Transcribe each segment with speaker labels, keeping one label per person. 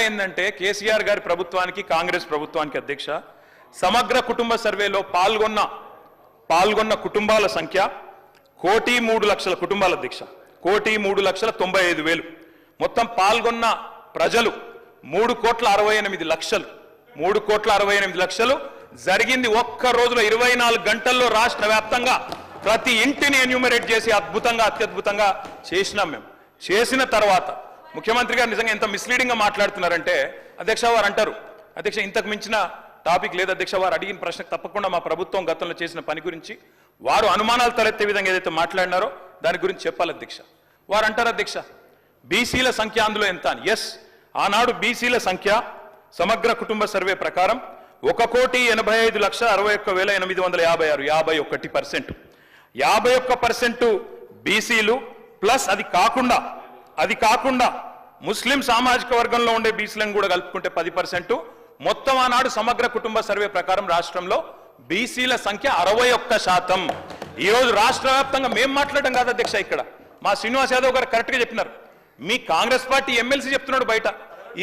Speaker 1: ఏంటంటే కేసీఆర్ గారి ప్రభుత్వానికి కాంగ్రెస్ ప్రభుత్వానికి అధ్యక్ష సమగ్ర కుటుంబ సర్వేలో పాల్గొన్న కుటుంబాల సంఖ్య 1,03,00,000 కుటుంబాల అధ్యక్ష 1,03,95,000 మొత్తం పాల్గొన్న ప్రజలు 3,68,00,000 3,68,00,000 జరిగింది ఒక్క రోజులో 24 గంటల్లో రాష్ట్ర వ్యాప్తంగా ప్రతి ఇంటిని ఎన్యూమరేట్ చేసి అత్యద్భుతంగా చేసినాం మేము చేసిన తర్వాత ముఖ్యమంత్రి గారు నిజంగా ఎంత మిస్లీడింగ్ గా మాట్లాడుతున్నారంటే అధ్యక్ష వారు అంటారు అధ్యక్ష ఇంతకు మించిన టాపిక్ లేదు అధ్యక్ష వారు అడిగిన ప్రశ్నకు తప్పకుండా మా ప్రభుత్వం గతంలో చేసిన పని గురించి వారు అనుమానాలు తలెత్తే విధంగా ఏదైతే మాట్లాడినారో దాని గురించి చెప్పాలి అధ్యక్ష వారు అంటారు అధ్యక్ష బీసీల సంఖ్య అందులో ఎంత అని ఎస్ ఆనాడు బీసీల సంఖ్య సమగ్ర కుటుంబ సర్వే ప్రకారం 1,85,61,856 51% బీసీలు ప్లస్ అది కాకుండా ముస్లిం సామాజిక వర్గంలో ఉండే బీసీలను కూడా కలుపుకుంటే 10% మొత్తం ఆనాడు సమగ్ర కుటుంబ సర్వే ప్రకారం రాష్ట్రంలో బీసీల సంఖ్య 61%. ఈ రోజు రాష్ట్ర వ్యాప్తంగా మేము మాట్లాడడం కాదు అధ్యక్ష ఇక్కడ మా శ్రీనివాస్ యాదవ్ గారు కరెక్ట్ గా చెప్పినారు మీ కాంగ్రెస్ పార్టీ ఎమ్మెల్సీ చెప్తున్నాడు బయట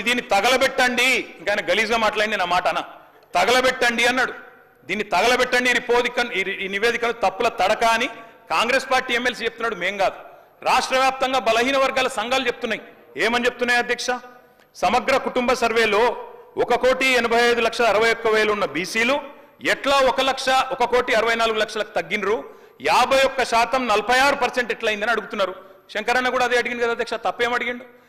Speaker 1: దీన్ని తగలబెట్టండి ఇంకా గలీజ్గా మాట్లాడి నా మాట అన్న తగలబెట్టండి అన్నాడు దీన్ని తగలబెట్టండి ఈ నివేదికను తప్పుల తడక అని కాంగ్రెస్ పార్టీ ఎమ్మెల్సీ చెప్తున్నాడు మేం కాదు రాష్ట్ర వ్యాప్తంగా బలహీన వర్గాల సంఘాలు చెప్తున్నాయి ఏమని చెప్తున్నాయి అధ్యక్ష సమగ్ర కుటుంబ సర్వేలో 1,85,61,000 ఉన్న బీసీలు ఎట్లా 1,64,00,000 తగ్గినరు 51% 46% ఎట్లయిందని అడుగుతున్నారు శంకరన్న కూడా అదే అడిగింది కదా అధ్యక్ష తప్పేం అడిగిండు